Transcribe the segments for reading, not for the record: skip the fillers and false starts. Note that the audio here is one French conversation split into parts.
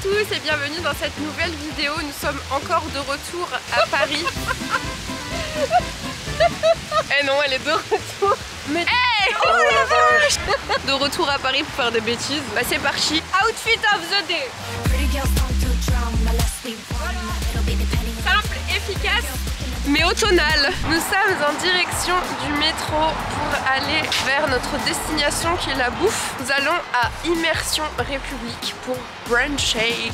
tous et bienvenue dans cette nouvelle vidéo. Nous sommes encore de retour à Paris. Eh non, elle est de retour. Mais hey, oh la vache. De retour à Paris pour faire des bêtises. Bah c'est parti. Outfit of the day. Simple, efficace, mais automnal. Nous sommes en direction du métro pour aller vers notre destination qui est la bouffe. Nous allons à Immersion République pour bruncher.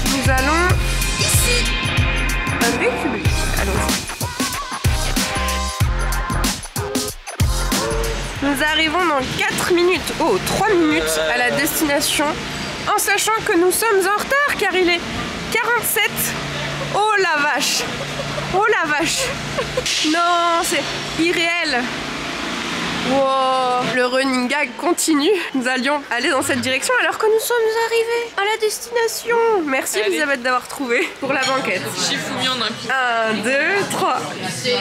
Nous allons ici à République. Allons-y. Nous arrivons dans 4 minutes, 3 minutes à la destination, en sachant que nous sommes en retard car il est 47. Oh la vache! Oh la vache! Non, c'est irréel! Wow. Le running gag continue. Nous allions aller dans cette direction alors que nous sommes arrivés à la destination. Merci Elisabeth d'avoir trouvé pour la banquette. J'ai fouillé en un coup. 1, 2, 3. Si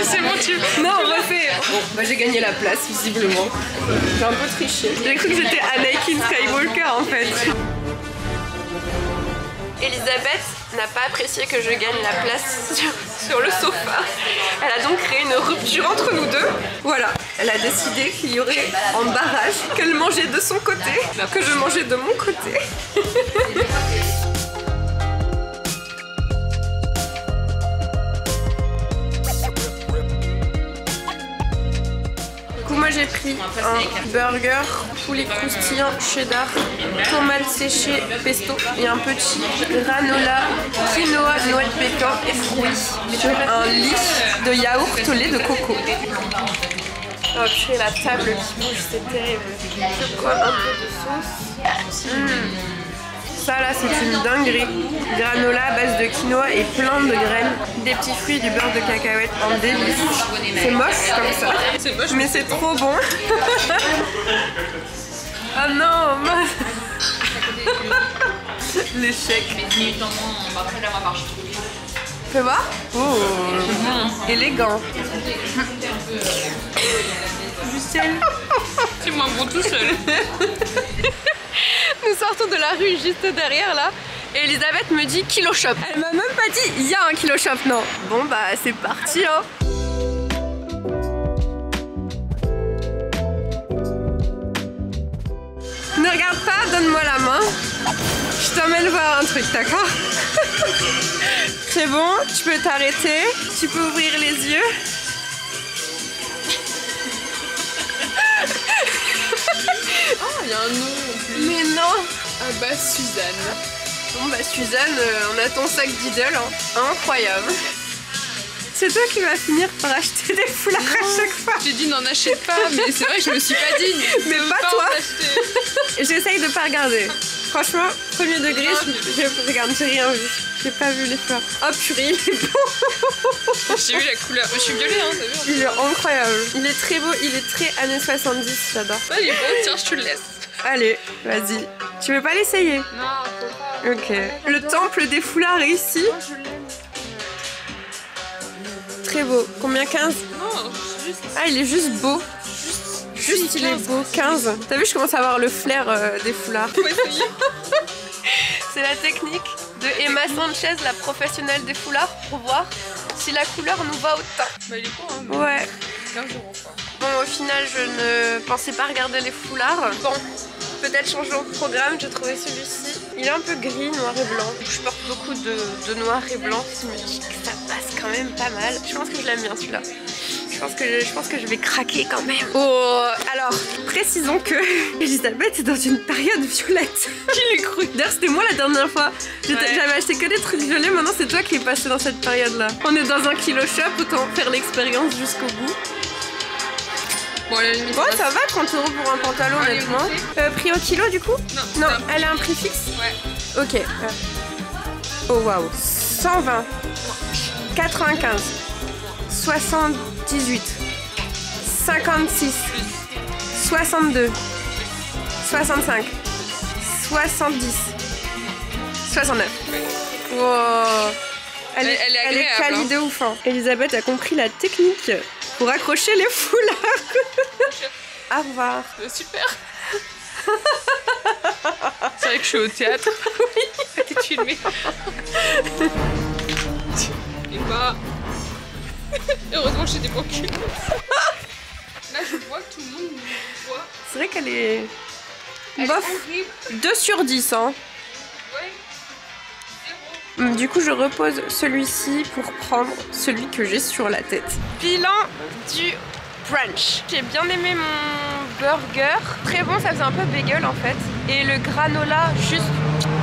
c'est bon, tu... Non, on refait. Bon, bah j'ai gagné la place visiblement. J'ai un peu triché. J'ai cru que j'étais Anakin Skywalker en fait. Elisabeth n'a pas apprécié que je gagne la place sur le sofa. Elle a donc créé une rupture entre nous deux. Voilà, elle a décidé qu'il y aurait un barrage, qu'elle mangeait de son côté, que je mangeais de mon côté. Moi j'ai pris un burger poulet croustillant cheddar, tomate séchée pesto et un petit granola, quinoa, noix de pécan et fruits sur un lit de yaourt au lait de coco. Oh purée, la table qui bouge, c'est terrible. Je prends un peu de sauce. Ça là c'est une dinguerie. Granola à base de quinoa et plein de graines. Des petits fruits, du beurre de cacahuète en délice. C'est moche comme ça. C'est moche, mais c'est trop bon. Ah non, mince. L'échec. Fais voir. Oh, élégant. Du sel. C'est moins bon tout seul. Nous sortons de la rue juste derrière là et Elisabeth me dit kilo shop. Elle m'a même pas dit il y a un kilo shop, non. Bon bah c'est parti hein. Ne regarde pas, donne-moi la main. Je t'emmène voir un truc, d'accord? C'est bon, tu peux t'arrêter, tu peux ouvrir les yeux. Oh, il y a un nom en plus. Mais non. Ah bah Suzanne. Bon bah Suzanne, on a ton sac d'idole, hein. Incroyable. C'est toi qui vas finir par acheter des foulards à chaque fois. J'ai dit n'en achète pas, mais c'est vrai que je me suis pas dit. Mais pas toi. J'essaye de pas regarder. Franchement, premier degré, je regarde, j'ai rien vu. J'ai pas vu les fleurs. Oh purée, il est beau. J'ai vu la couleur. Je suis violée, hein, t'as vu? Il est incroyable. Il est très beau, il est très années 70, j'adore. Ouais, il est beau, tiens, je te le laisse. Allez, vas-y. Tu veux pas l'essayer? Non, faut pas. Ok. Le temple des foulards est ici. Très beau. Combien? 15? Non, juste... Ah, il est juste beau. Juste, il est beau. 15. T'as vu, je commence à avoir le flair des foulards. C'est la technique de Emma Sanchez, la professionnelle des foulards, pour voir si la couleur nous va au teint. Bah, il est beau, hein. Ouais. 15 € quoi. Bon, au final, je ne pensais pas regarder les foulards. Bon, peut-être changeons de programme. J'ai trouvé celui-ci. Il est un peu gris, noir et blanc. Je porte beaucoup de noir et blanc. Je me dis que ça passe quand même pas mal. Je pense que je l'aime bien celui-là. Je pense que je vais craquer quand même. Oh, alors, précisons que Elisabeth est dans une période violette. Qui l'eût cru? D'ailleurs, c'était moi la dernière fois. J'avais acheté que des trucs violets, maintenant c'est toi qui es passé dans cette période-là. On est dans un kilo shop, autant faire l'expérience jusqu'au bout. Bon, à la limite, bon, ça va, 30 € pour un pantalon, honnêtement. Prix au kilo, du coup? Non, elle a un prix fixe? Ouais. Ok. Oh, waouh. 120. 95. 78. 56. 62. 65. 70. 69. Wow. Elle est quali de ouf. Hein. Elisabeth a compris la technique pour accrocher les foulards. Au revoir. Super. C'est vrai que je suis au théâtre. Oui. T'es filmée. Et bah... Heureusement que j'ai des bons culs. Là je vois que tout le monde me voit. C'est vrai qu'elle est... Elle bof. est horrible. 2 sur 10 hein. Ouais. 0. Du coup je repose celui-ci pour prendre celui que j'ai sur la tête. Bilan du brunch. J'ai bien aimé mon burger. Très bon, ça faisait un peu bagel en fait. Et le granola, juste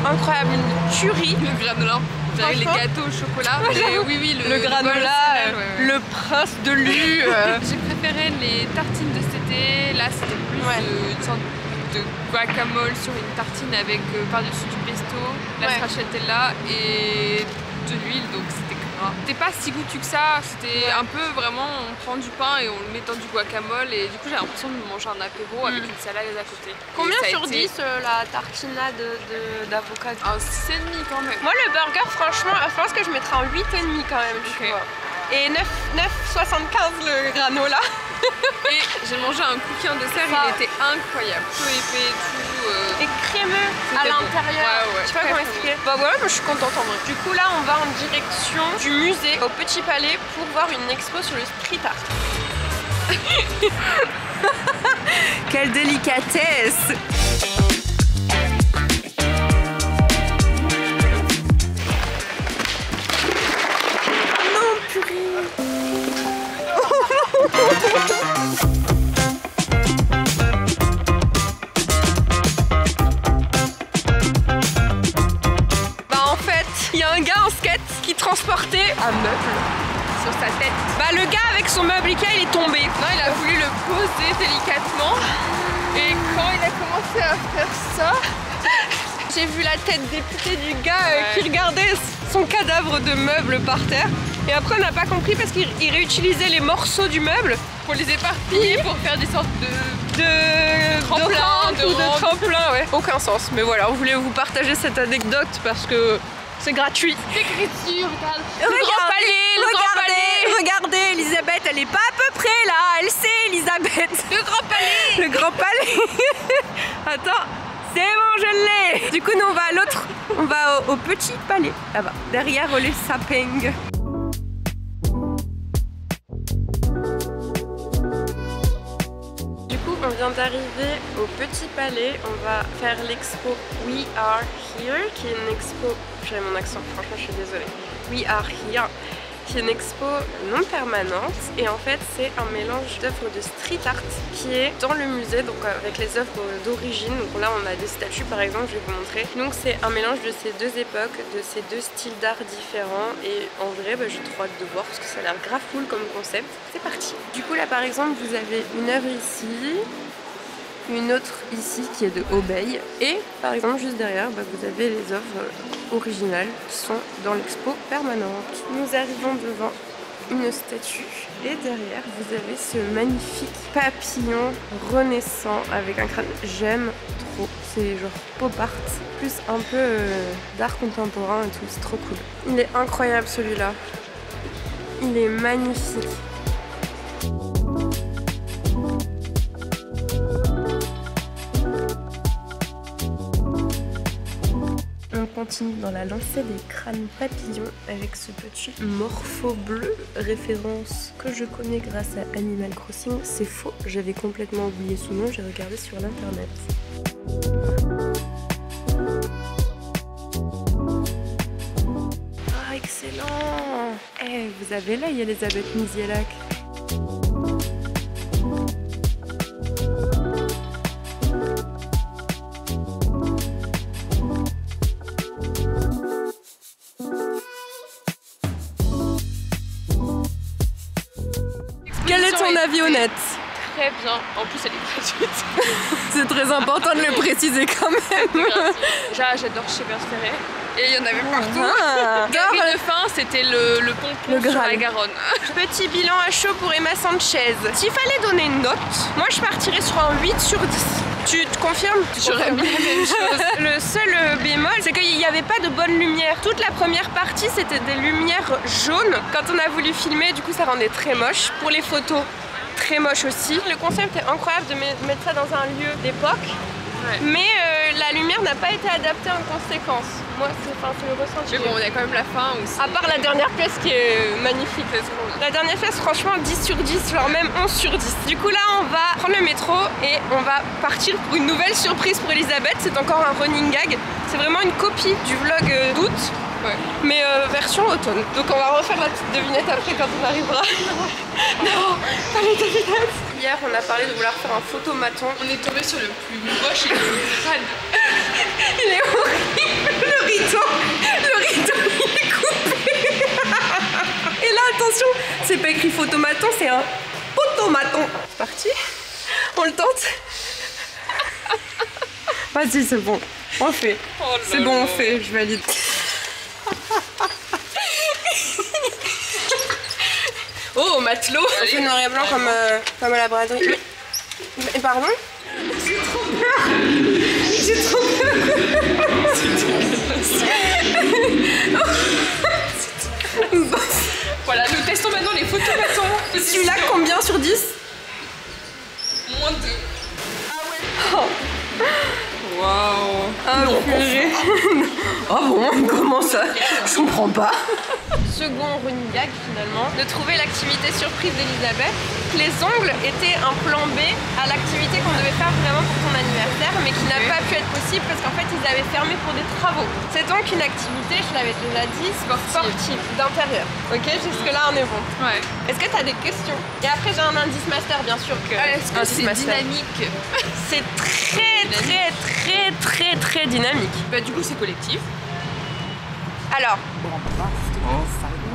incroyable, une tuerie. Le granola. J'avais les gâteaux au chocolat. Mais oui, le granola, le prince de lu. J'ai préféré les tartines de cet été. Là, c'était plus une sorte de guacamole sur une tartine avec par-dessus du pesto, la stracciatella et de l'huile, donc c'était gras. C'était pas si goûtu que ça, c'était un peu vraiment, on prend du pain et on le met dans du guacamole et du coup j'ai l'impression de manger un apéro avec une salade à côté. Combien sur 10 la tartinade d'avocat? 6,5 quand même. Moi le burger franchement, je pense que je mettrais un 8,5 quand même, tu vois. Et 9,75 le granola. Et j'ai mangé un cookie en dessert, il était incroyable. Peu épais et tout. Et crémeux à l'intérieur. Ouais, je sais pas comment expliquer. Bah voilà, moi je suis contente en vrai. Du coup là on va en direction du musée au Petit Palais pour voir une expo sur le street art. Quelle délicatesse! Non purée! Bah en fait, il y a un gars en skate qui transportait un meuble sur sa tête. Bah le gars avec son meuble Ikea il est tombé. Non, il a voulu le poser délicatement. Et quand il a commencé à faire ça, j'ai vu la tête dépitée du gars qui regardait son cadavre de meuble par terre. Et après on n'a pas compris parce qu'il réutilisait les morceaux du meuble pour les éparpiller, pour faire des sortes de tremplin, ouais. Aucun sens. Mais voilà, on voulait vous partager cette anecdote parce que c'est gratuit. Écriture, regarde. Le grand palais, le grand palais. Regardez, Elisabeth, elle est pas à peu près là. Elle sait, Elisabeth. Le grand palais. Le grand palais. Attends. C'est bon, je l'ai. Du coup, nous on va à l'autre. On va au Petit Palais, là-bas, derrière les sapins. Du coup, on vient d'arriver au Petit Palais. On va faire l'expo We Are Here, qui est une expo. J'ai mon accent, franchement, je suis désolée. We Are Here, qui est une expo non permanente et en fait c'est un mélange d'œuvres de street art qui est dans le musée, donc avec les œuvres d'origine. Donc là on a des statues par exemple, je vais vous montrer. Donc c'est un mélange de ces deux époques, de ces deux styles d'art différents et en vrai j'ai trop hâte de voir parce que ça a l'air grave cool comme concept. C'est parti. Du coup là par exemple vous avez une œuvre ici, une autre ici qui est de Obey et par exemple juste derrière vous avez les œuvres originales qui sont dans l'expo permanente. Nous arrivons devant une statue et derrière vous avez ce magnifique papillon renaissant avec un crâne. J'aime trop, c'est genre pop art plus un peu d'art contemporain et tout, c'est trop cool. Il est incroyable celui-là, il est magnifique. On continue dans la lancée des crânes papillons avec ce petit morpho bleu, référence que je connais grâce à Animal Crossing. C'est faux, j'avais complètement oublié son nom, j'ai regardé sur l'internet. Ah, excellent! Vous avez l'œil, Elisabeth Mizielac. Quel est ton avis honnête? Très bien. En plus, elle est gratuite. C'est très important de le préciser quand même. J'adore chez Berce Ferré. Et il y en avait partout. Galerie de fin, c'était le pont sur la Garonne. Petit bilan à chaud pour Emma Sanchez. S'il fallait donner une note, moi je partirais sur un 8 sur 10. Tu te confirmes? J'aurais mis la même chose. Le seul bémol, c'est qu'il n'y avait pas de bonne lumière. Toute la première partie, c'était des lumières jaunes. Quand on a voulu filmer, du coup, ça rendait très moche. Pour les photos, très moche aussi. Le concept est incroyable de mettre ça dans un lieu d'époque. Ouais. Mais la lumière n'a pas été adaptée en conséquence. Moi, c'est le ressenti. Mais bon, on a quand même la fin aussi. À part la dernière pièce qui est magnifique. La dernière pièce, franchement, 10 sur 10, genre même 11 sur 10. Du coup, là, on va prendre le métro et on va partir pour une nouvelle surprise pour Elisabeth. C'est encore un running gag. C'est vraiment une copie du vlog d'août. Ouais. Mais version automne. Donc on va refaire la petite devinette après quand on arrivera. Non, pas les devinettes. Hier on a parlé de vouloir faire un photomaton. On est tombé sur le plus moche et le plus crade. Il est horrible. Le rideau il est coupé. Et là attention, c'est pas écrit photomaton, c'est un potomaton. C'est parti. On le tente. Vas-y, c'est bon. On fait. Oh c'est bon, on fait. Je valide. Oh, matelot. On fait noir et blanc comme à la braderie. Mais pardon? J'ai trop peur. J'ai trop peur. Voilà, nous testons maintenant les photomatons. Celui-là, combien sur 10? Moins 2. Ah ouais. Oh. Waouh. Ah non, purée. Oh bon, comment ça? Je comprends pas. Second running gag finalement, de trouver l'activité surprise d'Elisabeth. Les ongles étaient un plan B à l'activité qu'on devait faire vraiment pour ton anniversaire, mais qui n'a pas pu être possible parce qu'en fait ils avaient fermé pour des travaux. C'est donc une activité, je l'avais déjà dit, sportive d'intérieur. Ok, jusque là on est bon. Ouais. Est-ce que tu as des questions? Et après j'ai un indice master bien sûr que. Est-ce que c'est dynamique? C'est très dynamique. Bah du coup c'est collectif. Alors,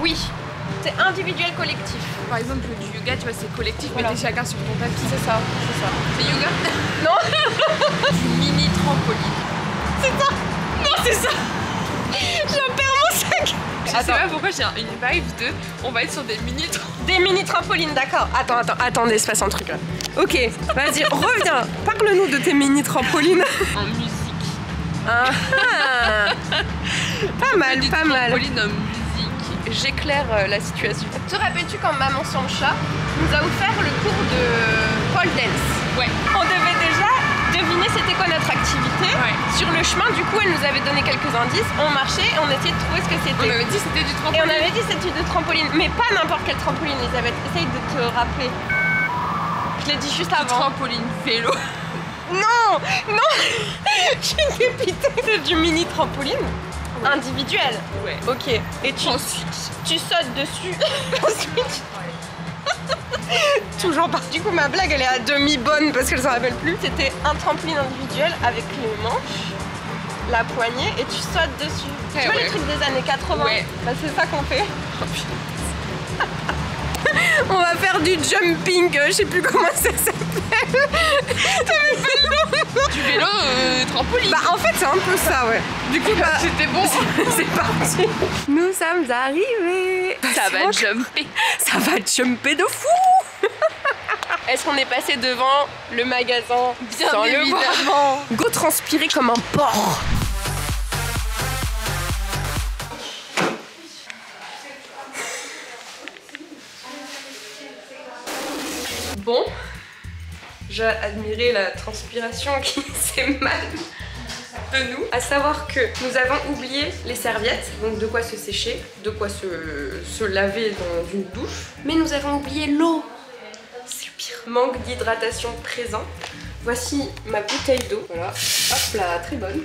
oui, c'est individuel collectif. Par exemple du yoga, tu vois, c'est collectif, voilà. mais t'es chacun sur ton tapis. C'est ça. C'est yoga? Non. Du mini trampoline. C'est ça. Non, c'est ça. J'en perds mon sac. Je sais pas pourquoi j'ai une vibe de on va être sur des mini trampolines. Des mini trampolines, d'accord. Attendez, il se passe un truc là. Ok, vas-y, reviens. Parle-nous de tes mini trampolines. En musique. Ah, pas mal. Trampoline en musique. J'éclaire la situation. Te rappelles-tu quand Maman sans le chat nous a offert le cours de pole dance? Ouais. On devait déjà deviner c'était quoi notre activité. Ouais. Sur le chemin, du coup, elle nous avait donné quelques indices. On marchait et on essayait de trouver ce que c'était. On avait dit c'était du trampoline. Et on avait dit c'était du trampoline, mais pas n'importe quelle trampoline, Elisabeth. Essaye de te rappeler. Je l'ai dit juste avant. Trampoline vélo. Non. Je suis dépitée. C'est du mini trampoline. Ouais. Individuel. Ouais. Ok. Et tu sautes dessus. Ensuite. Toujours pas. Du coup, ma blague elle est à demi bonne parce qu'elle s'en rappelle plus. C'était un trampoline individuel avec les manches, la poignée et tu sautes dessus. Tu vois les trucs des années 80? Ouais. Bah, c'est ça qu'on fait. Oh, on va faire du jumping, je sais plus comment ça s'appelle. Du vélo trampoline. Bah en fait c'est un peu ça, ouais. Du coup bah c'était bon. C'est parti. Nous sommes arrivés. Ça va jumper. Ça va jumper de fou. Est-ce qu'on est passé devant le magasin? Bien sans évidemment. Go transpirer comme un porc. Bon, j'ai admiré la transpiration qui s'émane de nous. À savoir que nous avons oublié les serviettes, donc de quoi se sécher, de quoi se laver dans une douche. Mais nous avons oublié l'eau. C'est le pire. Manque d'hydratation présent. Voici ma bouteille d'eau. Voilà. Hop là, très bonne.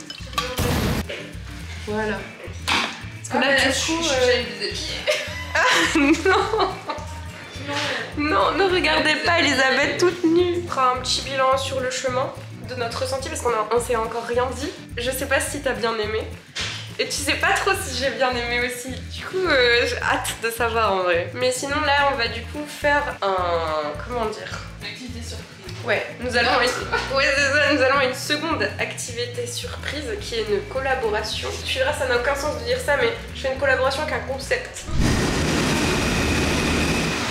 Voilà. Parce que là, du coup, non. Non, ne regardez pas Elisabeth toute nue. On fera un petit bilan sur le chemin de notre ressenti parce qu'on s'est encore rien dit. Je sais pas si t'as bien aimé. Et tu sais pas trop si j'ai bien aimé aussi. Du coup, j'ai hâte de savoir en vrai. Mais sinon là, on va du coup faire un... comment dire? Activité surprise. Ouais, nous allons nous allons une seconde activité surprise qui est une collaboration. Tu verras, ça n'a aucun sens de dire ça, mais je fais une collaboration avec un concept.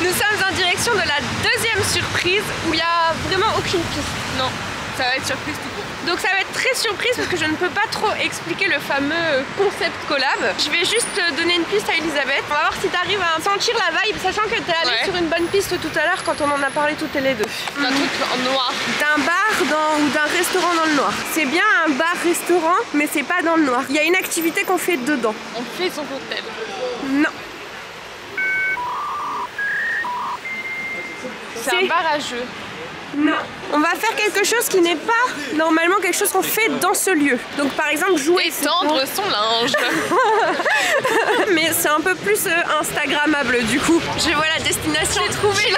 Nous sommes en direction de la deuxième surprise où il n'y a vraiment aucune piste. Non, ça va être surprise tout court. Donc ça va être très surprise parce que je ne peux pas trop expliquer le fameux concept collab. Je vais juste donner une piste à Elisabeth. On va voir si tu arrives à sentir la vibe, sachant que tu es allée sur une bonne piste tout à l'heure quand on en a parlé toutes les deux. Un truc en noir. D'un bar ou d'un restaurant dans le noir. C'est bien un bar-restaurant, mais c'est pas dans le noir. Il y a une activité qu'on fait dedans. On fait son cocktail. Non. C'est un bar à jeu. Non. On va faire quelque chose qui n'est pas normalement quelque chose qu'on fait dans ce lieu. Donc par exemple jouer. Étendre son linge. Mais c'est un peu plus instagrammable du coup. Je vois la destination. J'ai trouvé.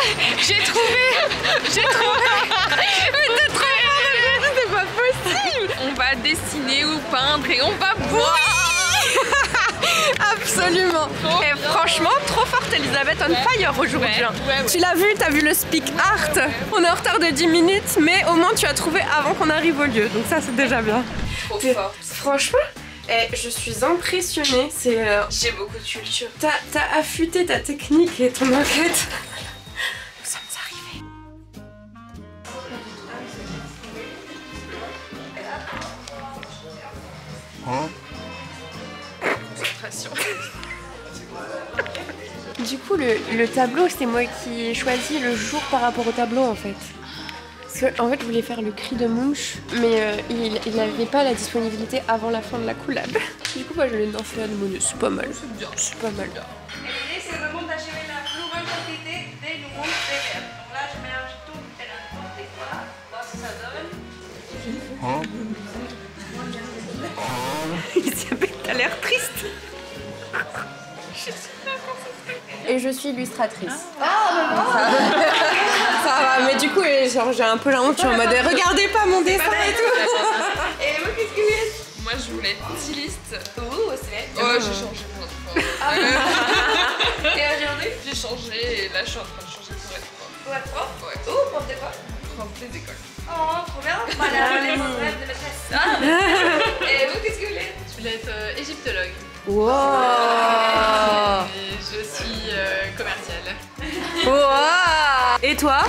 Mais t'es trop forte, c'est pas possible. On va dessiner ou peindre et on va boire. Absolument. Et franchement, trop forte Elisabeth, on fire aujourd'hui. Ouais. Tu l'as vu, t'as vu le speak art. On est en retard de 10 minutes, mais au moins tu as trouvé avant qu'on arrive au lieu. Donc ça c'est déjà bien. Trop forte. Franchement, je suis impressionnée. J'ai beaucoup de culture. T'as affûté ta technique et ton enquête. Nous sommes arrivés. Du coup, le tableau, c'est moi qui ai choisi le jour par rapport au tableau en fait. Parce que, en fait, je voulais faire le cri de mouche, mais il n'avait pas la disponibilité avant la fin de la collab. Du coup, moi, je l'ai dansé à mon c'est pas mal. C'est pas mal. L'idée, c'est vraiment d'achèver la plus grande quantité des nouveaux verres. Donc là, je mélange tout et n'importe quoi. Voir si ça donne. Isabelle, t'as l'air triste. Et je suis illustratrice. Ça va, mais du coup, genre, j'ai un peu la honte, je suis en mode regardez pas mon dessin et tout. Et vous, qu'est-ce que vous êtes? Moi je voulais être styliste. Ouh, c'est Oh, j'ai changé plein de fois. Et aujourd'hui? J'ai changé et là je suis en train de changer pour être prof. Pour être prof? Ouais. Ouh, prof de quoi? Prof des écoles. Oh, trop bien. Voilà, les bons rêves de maîtresse. Et vous, qu'est-ce que vous voulez? Je voulais être égyptologue. Wow. Et je suis commerciale. Wow. Et toi?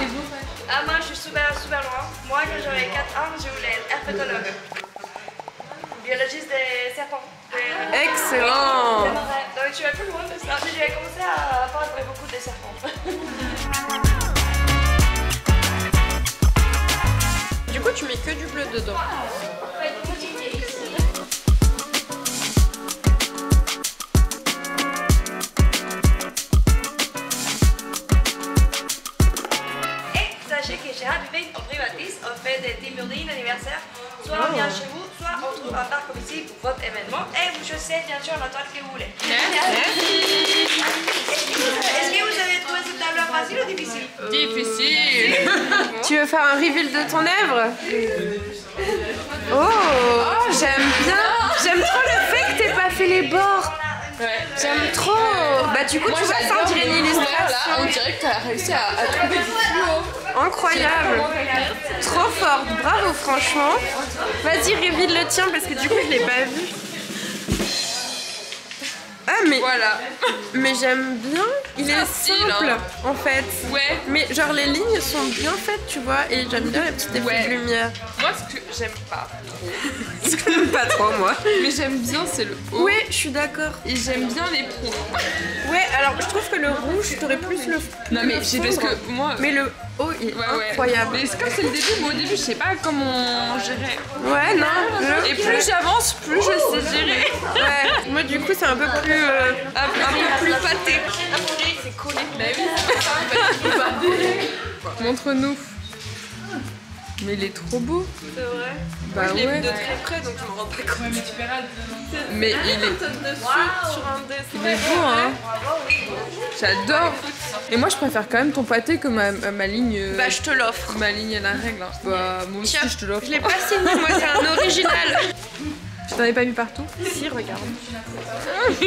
Ah, moi, je suis super loin. Moi, quand j'avais 4 ans, je voulais être herpétologue. Biologiste des serpents. Excellent. Donc, tu vas plus loin de ça. J'ai commencé à apprendre beaucoup des serpents. Du coup, tu mets que du bleu dedans. Sachez que chez Happy on privatise, on fait des team building anniversaire. Soit on vient chez vous, soit on trouve un parc comme ici pour votre événement. Et vous choisissez bien sûr la toile que vous voulez. Est-ce que vous avez trouvé cette table facile ou difficile? Difficile. Tu veux faire un reveal de ton œuvre? Oh, j'aime bien. J'aime trop le fait que t'aies pas fait les bords. Ouais. J'aime trop. Bah du coup, tu vois, ça on dirait une illustration. On dirait que t'as réussi à trouver du fluo. Incroyable. Trop forte. Bravo, franchement. Vas-y, reveal le tien parce que du coup, je l'ai pas vu. Ah mais Voilà. Mais j'aime bien. Il est simple en fait. Ouais. Mais genre les lignes sont bien faites, tu vois, et j'aime bien les petits effets de lumière. Moi ce que j'aime pas Pas trop moi. mais j'aime bien c'est le haut. Ouais, je suis d'accord. Et j'aime bien les pros. Ouais, alors je trouve que le rouge, t'aurais plus le. Non mais c'est parce que moi. Mais le haut il est Ouais. incroyable. Mais c'est comme c'est le début, moi au début je sais pas comment gérer. Ouais, non. Et plus j'avance, plus je sais gérer. Ouais, moi du coup c'est un peu plus plus pâté. C'est collé. Bah oui. Montre-nous. Mais il est trop beau. C'est vrai. Bah je l'ai ouais. vu de très près donc je me rends pas compte. Mais tu verras. Mais il est. Sur un dessin. Il est beau hein. J'adore. Et moi je préfère quand même ton pâté que ma ligne. Bah je te l'offre. Ma ligne à la règle. Hein. Bah moi aussi Tiens, je te l'offre. Je l'ai pas signé moi, c'est un original. Je t'en ai pas mis partout? Si, regarde. C'est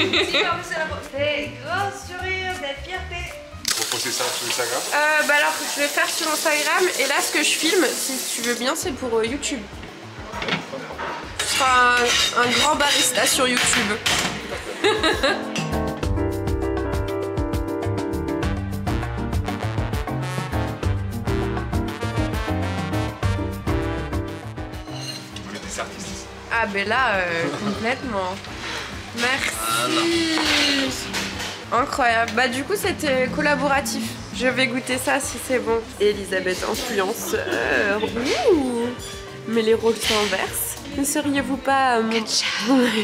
gros sourire de fierté. Vous postez ça sur Instagram? Bah alors, je vais faire sur Instagram. Et là, ce que je filme, si tu veux bien, c'est pour YouTube. Ce sera un grand barista sur YouTube. Ah ben là, complètement. Merci. Incroyable. Bah du coup c'était collaboratif. Je vais goûter ça si c'est bon. Elisabeth influenceur. Ouh. Mais les rôles s'inversent. Ne seriez-vous pas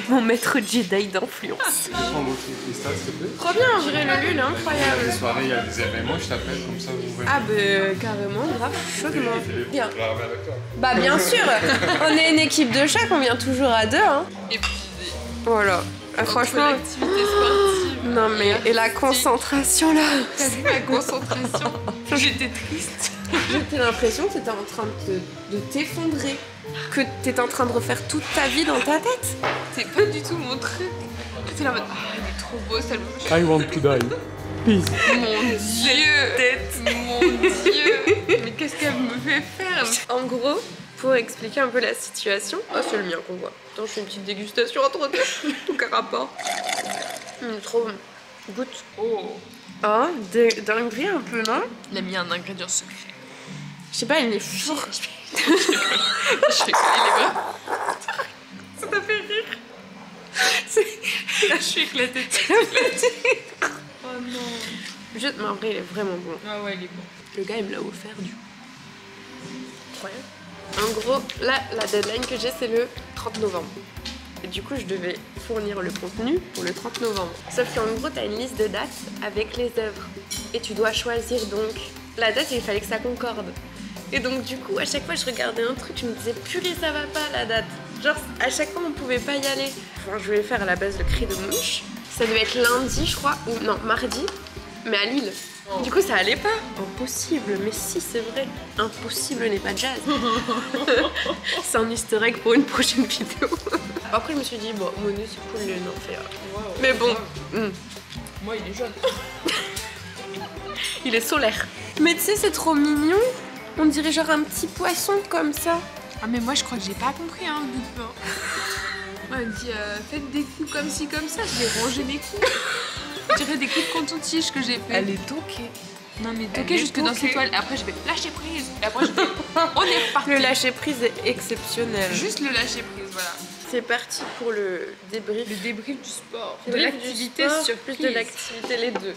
mon maître Jedi d'influence? Je prends votre Insta, s'il te plaît. Trop bien, je dirais le lul, incroyable. Il y a des soirées, il y a des événements, je t'appelle comme ça vous venez. Ah bah carrément, grave, chaudement. Bien. Je vais avec toi. Bah bien sûr, on est une équipe de chaque, on vient toujours à deux. Hein. Et puis, Voilà. Ah, franchement, l'activité sportive. non mais et la concentration là. T'as vu ma concentration? J'étais triste. J'ai l'impression que t'étais en train de t'effondrer, que t'étais en train de refaire toute ta vie dans ta tête. C'est pas du tout mon truc. J'étais là en mode, ah, il est trop beau, ça le I want to die. Peace. Mon Dieu! Mon Dieu! Mais qu'est-ce qu'elle me fait faire? En gros, pour expliquer un peu la situation, ah c'est le mien qu'on voit. Attends, je fais une petite dégustation entre deux. Aucun rapport. Trop bon. Goûte. Oh! Ah, dinguerie un peu, non? Il a mis un ingrédient secret. Je sais pas, il est fort. Je sais pas, il est vrai. Ça t'a fait rire? Là, je suis éclatée. Oh non! Juste, mais en vrai, il est vraiment bon. Ah ouais, il est bon. Le gars, il me l'a offert, du coup. Incroyable. En gros, là, la deadline que j'ai, c'est le 30 novembre. Et du coup, je devais fournir le contenu pour le 30 novembre. Sauf qu'en gros, t'as une liste de dates avec les œuvres. Et tu dois choisir donc la date et il fallait que ça concorde. Et donc, du coup, à chaque fois, je regardais un truc, je me disais, purée, ça va pas la date. Genre, à chaque fois, on pouvait pas y aller. Enfin, je voulais faire à la base le cri de mouche. Ça devait être lundi, je crois, ou non, mardi, mais à Lille. Oh. Du coup, ça allait pas. Impossible, mais si, c'est vrai. Impossible n'est pas jazz. C'est un easter egg pour une prochaine vidéo. Après, je me suis dit, bon, Monet, c'est cool, le nom fait. Wow, Mais bon, moi, il est jaune. il est solaire. Mais tu sais, c'est trop mignon. On dirait genre un petit poisson comme ça. Ah, mais moi, je crois que j'ai pas compris, hein, le bout de pain. On m'a dit, faites des coups comme ci, comme ça. Je vais ranger mes coups. Je dirais des coups de coton-tige que j'ai fait. Elle est toquée. Non, mais Elle toquer est jusque dans toquée. ses toiles. Après, je vais lâcher prise. Et après, je vais. On est reparti. Le lâcher prise est exceptionnel. Juste le lâcher prise, voilà. C'est parti pour le débrief. Le débrief du sport. De Débrief l'activité du sport, surprise. plus de l'activité, les deux.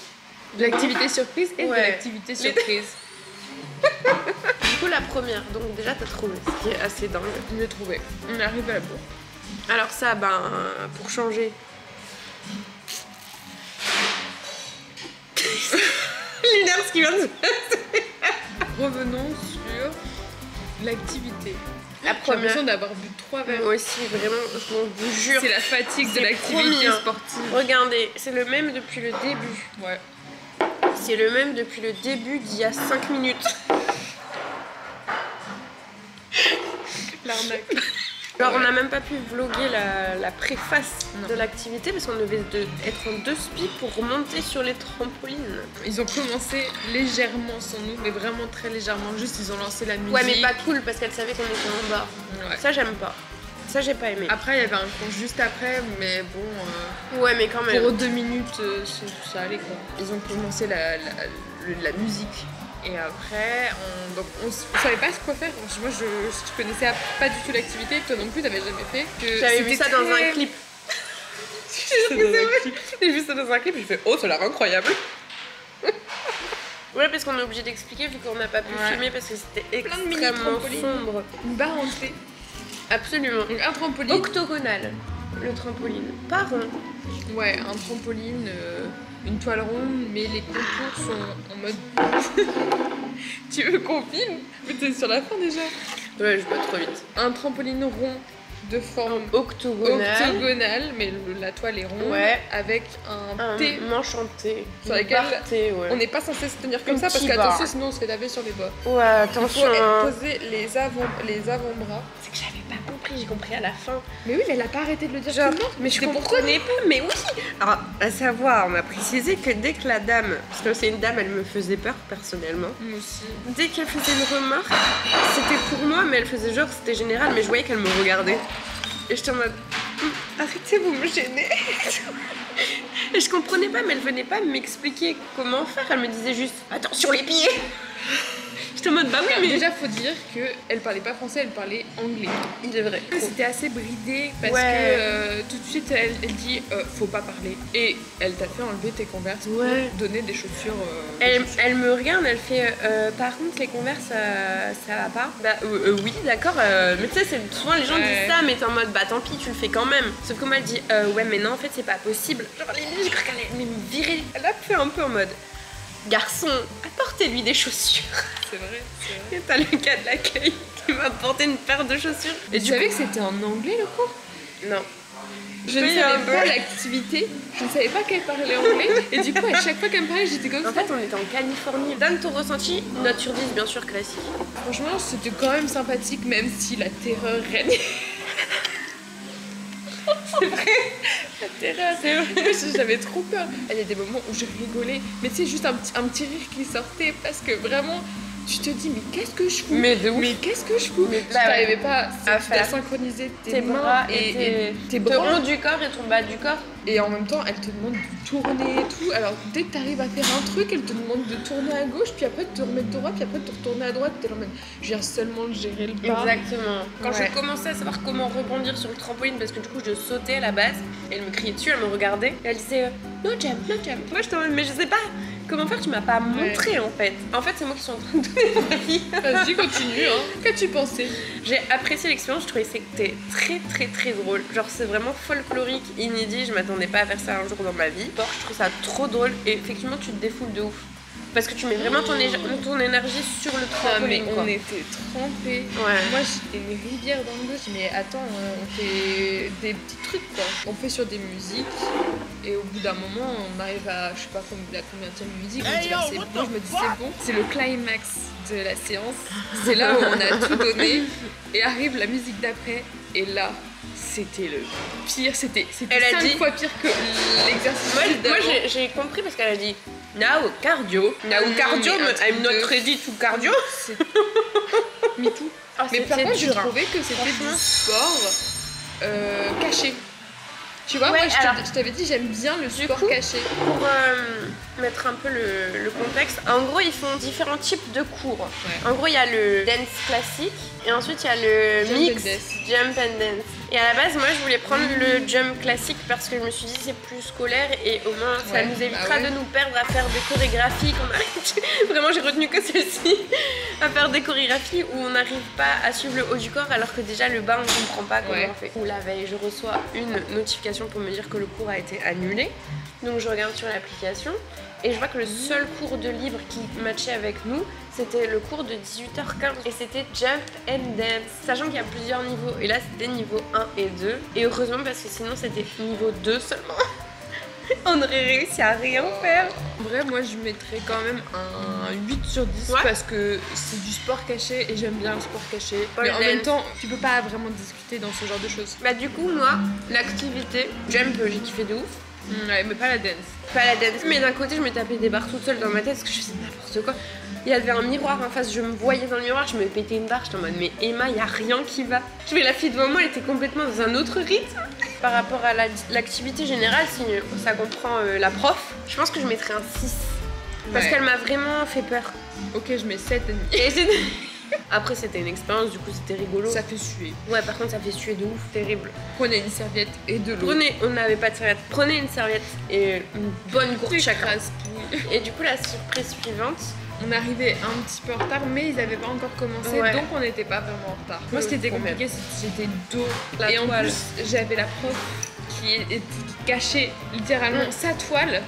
De l'activité surprise et Ouais. de l'activité surprise. Du coup, la première, donc déjà, t'as trouvé, ce qui est assez dingue. Je l'ai trouvé. On arrive à la bourre. Alors ça, ben, pour changer... Lunaire, ce qui vient de se passer. Revenons sur l'activité. La J'ai première. l'impression d'avoir bu 3 verres. Moi aussi, vraiment, je vous jure. C'est la fatigue de C'est l'activité promis, hein. sportive. Regardez, c'est le même depuis le début. Ouais. C'est le même depuis le début d'il y a 5 minutes. L'arnaque. Alors, on n'a même pas pu vlogger la préface Non. de l'activité parce qu'on devait être en 2 spi pour remonter sur les trampolines. Ils ont commencé légèrement sans nous, mais vraiment très légèrement. Juste, ils ont lancé la musique. Ouais, mais pas cool parce qu'elle savait qu'on était en bas. Ouais. Ça, j'aime pas. Ça, j'ai pas aimé. Après, il y avait un con juste après, mais bon. Ouais, mais quand même. Pour 2 minutes, ça allait quoi. Ils ont commencé la musique. Et après, on savait pas quoi faire. Moi, je connaissais pas du tout l'activité. Toi non plus, t'avais jamais fait. J'avais vu ça dans un clip. J'ai J'ai vu ça dans un clip et j'ai fait oh, ça a l'air incroyable. Ouais, parce qu'on est obligé d'expliquer vu qu'on n'a pas pu Ouais. filmer parce que c'était Plein de extrêmement mini-trampolines. sombre. une barre en T. Absolument. Donc un trampoline. Octogonal, le trampoline. Pas rond. Ouais, un trampoline, une toile ronde, mais les contours sont en mode. Tu veux qu'on filme? Mais t'es sur la fin déjà. Ouais, je vais trop vite. Un trampoline rond de forme octogonale, mais la toile est ronde, Ouais. avec un T. Enchanté. Sur lequel ouais. On n'est pas censé se tenir comme Une ça parce petite qu'attention, barre. sinon on se fait laver sur les bas. Ouais, Il faut attention. hein. poser les avant-bras. C'est que j'avais pas compris j'ai compris à la fin. Mais oui, mais elle a pas arrêté de le dire Genre, tout le temps. mais je comprenais pas, mais oui. Alors, à savoir, on m'a précisé que dès que la dame, parce que c'est une dame, elle me faisait peur personnellement. Moi aussi. Dès qu'elle faisait une remarque, c'était pour moi, mais elle faisait genre c'était général, mais je voyais qu'elle me regardait. Et j'étais en mode, arrêtez, vous me gênez. Et je comprenais pas, mais elle venait pas m'expliquer comment faire. Elle me disait juste, attention les pieds. J'étais en mode, bah oui, mais déjà faut dire qu'elle parlait pas français, elle parlait anglais. il est vrai. C'était assez bridé parce Ouais. que tout de suite elle dit faut pas parler. Et elle t'a fait enlever tes Converse Ouais. pour donner des chaussures. Elle me regarde, elle fait par contre les Converse ça va pas. Bah oui d'accord, mais tu sais c'est souvent les gens Ouais. disent ça mais t'es en mode bah tant pis tu le fais quand même. Sauf que moi elle dit ouais mais non en fait c'est pas possible. Genre Lily je crois qu'elle allait me virer. Elle a fait un peu en mode garçon apportez-lui des chaussures. C'est vrai, c'est vrai. Et t'as le gars de l'accueil qui m'a apporté une paire de chaussures. Et tu savais que c'était en anglais le cours? Non. Je ne Oui, un savais peu. pas l'activité, je ne savais pas qu'elle parlait anglais. Et du coup à chaque fois qu'elle me parlait j'étais comme En ça. fait on était en Californie. Donne ton ressenti, note sur 10 bien sûr classique. Franchement c'était quand même sympathique même si la terreur régnait. C'est vrai. La terreur, c'est vrai. Moi, j'avais trop peur. Il y a des moments où je rigolais, mais tu sais, juste un petit rire qui sortait parce que vraiment, tu te dis, mais qu'est-ce que je fous? Mais de ouf. Mais qu'est-ce que je fous? Mais Tu bah ouais. n'arrivais pas À à faire synchroniser tes mains bras et tes ton bras. haut du corps et ton bas du corps. Et en même temps, elle te demande de tourner et tout. Alors, dès que tu arrives à faire un truc, elle te demande de tourner à gauche, puis après de te remettre droit, puis après de te retourner à droite. T'es là, je viens seulement de gérer le pas. Exactement. Quand Ouais. je commençais à savoir comment rebondir sur le trampoline, parce que du coup je sautais à la base, et elle me criait dessus, elle me regardait, et elle disait no jump, no jump. Moi j'étais en mode mais je sais pas comment faire, tu m'as pas montré en fait. En fait c'est moi qui suis en train de donner mon avis. Vas-y, continue, hein. Qu'as-tu pensé? J'ai apprécié l'expérience, je trouvais que c'était très très très drôle. Genre c'est vraiment folklorique, inédit, je m'attendais pas à faire ça un jour dans ma vie. Or je trouve ça trop drôle et effectivement tu te défoules de ouf. Parce que tu mets vraiment ton énergie sur le Ah, mais trampoline quoi. on était trempés. Ouais. Moi j'étais une rivière dans le dos. Je dis mais attends, on fait des petits trucs quoi. On fait sur des musiques et au bout d'un moment on arrive à je sais pas combien de musique. On dit bah, c'est bon, je me dis c'est bon. C'est le climax de la séance. C'est là où on a tout donné et arrive la musique d'après et là c'était le pire. C'était Elle a 5 dit- fois pire que l'exercice. Moi d'avant. j'ai compris parce qu'elle a dit now cardio. Now cardio, mais un truc I'm not de- ready to cardio. C'est me too. Mais par contre, je trouvais que c'était du sport caché. Tu vois, Ouais, moi alors, je t'avais dit j'aime bien le sport coup, caché. Pour mettre un peu le contexte, en gros ils font différents types de cours. Ouais. En gros il y a le dance classique et ensuite il y a le Jump mix and dance. jump and dance. Et à la base moi je voulais prendre le jump classique parce que je me suis dit c'est plus scolaire et au moins ça Ouais, nous évitera bah ouais. de nous perdre à faire des chorégraphies qu'on a... Vraiment j'ai retenu que celle-ci. À faire des chorégraphies où on n'arrive pas à suivre le haut du corps alors que déjà le bas on comprend pas comment Ouais. on fait. Ou la veille je reçois une notification pour me dire que le cours a été annulé. Donc je regarde sur l'application et je vois que le seul cours de libre qui matchait avec nous, c'était le cours de 18h15 et c'était Jump and Dance. Sachant qu'il y a plusieurs niveaux et là c'était niveau 1 et 2 et heureusement parce que sinon c'était niveau 2 seulement. On aurait réussi à rien faire. En vrai, moi je mettrais quand même un 8 sur 10 Ouais. parce que c'est du sport caché et j'aime bien le sport caché. Pole Mais en dance. même temps, tu peux pas vraiment discuter dans ce genre de choses. Bah du coup moi, l'activité Jump j'ai kiffé de ouf. Ouais, mais pas la dance. Pas la dance. Mais d'un côté, je me tapais des barres toute seule dans ma tête parce que je faisais n'importe quoi. Il y avait un miroir en face, je me voyais dans le miroir, je me pétais une barre, j'étais en mode mais Emma, il y a rien qui va. Je vais la fille devant moi, elle était complètement dans un autre rythme. Par rapport à l'activité générale, si ça comprend la prof, je pense que je mettrais un 6. Parce Ouais. qu'elle m'a vraiment fait peur. Ok, je mets 7 Et après, c'était une expérience, du coup, c'était rigolo. Ça fait suer. Ouais, par contre, ça fait suer de ouf, terrible. Prenez une serviette et de l'eau. Prenez, on n'avait pas de serviette, prenez une serviette et une bonne gourde chacun. Casse-couille. Et du coup, la surprise suivante, On arrivait un petit peu en retard, mais ils n'avaient pas encore commencé, Ouais. donc on n'était pas vraiment en retard. Moi, ce qui était Quand même. compliqué, c'est que j'étais dos. La et en toile. plus, j'avais la prof qui cachait littéralement sa toile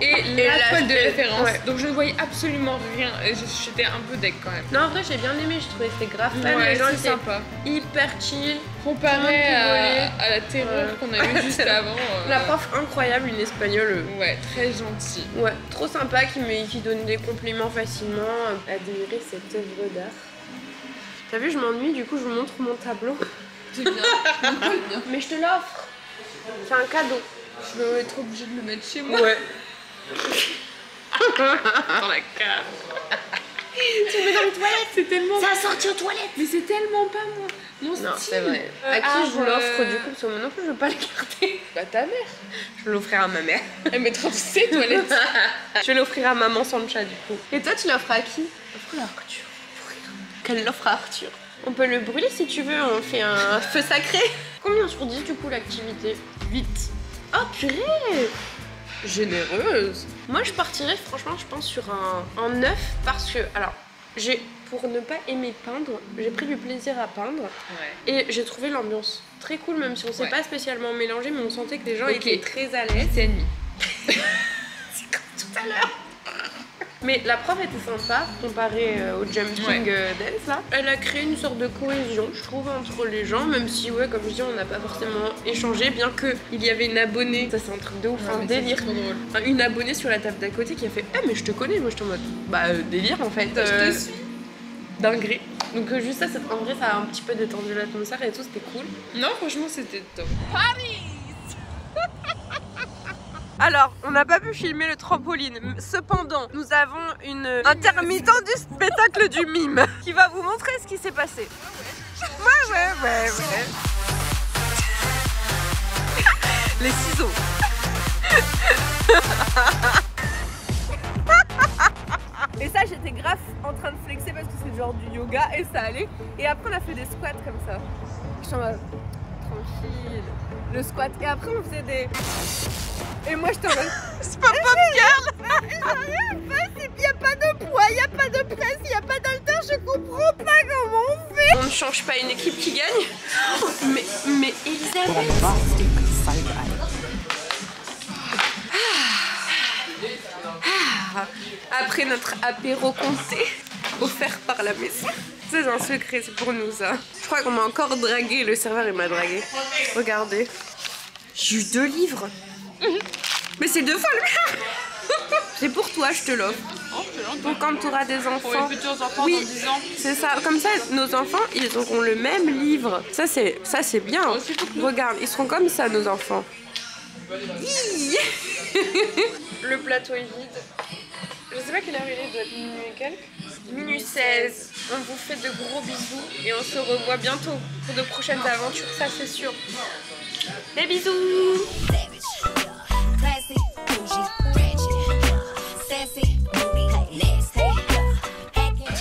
et la toile de référence. ouais. Donc je ne voyais absolument rien. Et j'étais un peu deck quand même. non, en vrai, j'ai bien aimé, je trouvais que c'était grave fun. Ouais, Les gens c'est étaient sympa. hyper chill. Comparé rigolait. à la terreur Ouais. qu'on a eue juste avant. La prof incroyable, une espagnole. Ouais, très gentille. Ouais, trop sympa, qui donne des compliments facilement. Admirer cette œuvre d'art. T'as vu, je m'ennuie, du coup, je vous montre mon tableau. C'est bien. On colle bien. Mais je te l'offre. C'est un cadeau. Je vais être obligée de le mettre chez moi. Ouais. Dans la cave. Tu le mets dans les toilettes. C'est tellement... Ça a sorti aux toilettes. Mais c'est tellement pas moi. Mon style. Non, c'est vrai. À qui je l'offre du coup? Parce que moi non plus je veux pas le garder. Bah ta mère. Je vais l'offrir à ma mère. Elle mettra dans ses toilettes. Je vais l'offrir à maman Sancha du coup. Et toi tu l'offres à qui? Offre-le à Arthur. Qu'elle l'offre à Arthur. On peut le brûler si tu veux, on fait un feu sacré. Combien sur 10 du coup l'activité? 8. Oh purée! Généreuse. Moi je partirais franchement je pense sur un 9 parce que alors pour ne pas aimer peindre, j'ai pris du plaisir à peindre et j'ai trouvé l'ambiance très cool même si on s'est pas spécialement mélangé mais on sentait que les gens étaient très à l'aise. C'est ennemi. C'est comme tout à l'heure. Mais la prof était sympa comparée au jumping dance là. Elle a créé une sorte de cohésion je trouve entre les gens même si ouais comme je dis on n'a pas forcément échangé bien que il y avait une abonnée, ça c'est un truc de ouf, un délire. Trop drôle. Une abonnée sur la table d'à côté qui a fait ah mais je te connais, moi je en mode bah délire en fait. Je te suis. Dinguerie. Donc juste ça, en vrai ça a un petit peu détendu l'atmosphère et tout, c'était cool. Non franchement c'était top. Alors, on n'a pas pu filmer le trampoline. Cependant, nous avons une intermittent du spectacle du mime qui va vous montrer ce qui s'est passé. Ouais. Les ciseaux. Et ça, j'étais grave en train de flexer parce que c'est genre du yoga et ça allait. Et après, on a fait des squats comme ça. Je suis en mode tranquille. Le squat. Et après, on faisait des. Et moi, je te mode. C'est pas pop girl. Il n'y a pas de poids, il n'y a pas de presse, il n'y a pas d'haltère. Je comprends pas comment on fait. On ne change pas une équipe qui gagne. Mais Elisabeth. Après notre apéro compté offert par la maison. C'est un secret, c'est pour nous ça. Je crois qu'on m'a encore dragué, le serveur il m'a dragué. Regardez. J'ai eu 2 livres. Mais c'est 2 fois le même. C'est pour toi, je te l'offre. Donc quand tu auras des enfants. Pour les futurs enfants oui, dans 10 ans. c'est ça. Comme ça, nos enfants, ils auront le même livre. Ça c'est bien. Regarde, ils seront comme ça, nos enfants. Le plateau est vide. Je sais pas quelle heure il est, doit être minuit et quelques. Minuit 16. On vous fait de gros bisous et on se revoit bientôt pour de prochaines aventures, ça c'est sûr. Des bisous.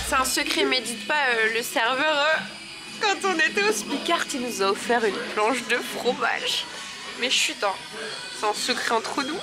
C'est un secret, mais dites pas le serveur. Quand on était au Spicart, il nous a offert une planche de fromage. Mais chut, hein, c'est un secret entre nous.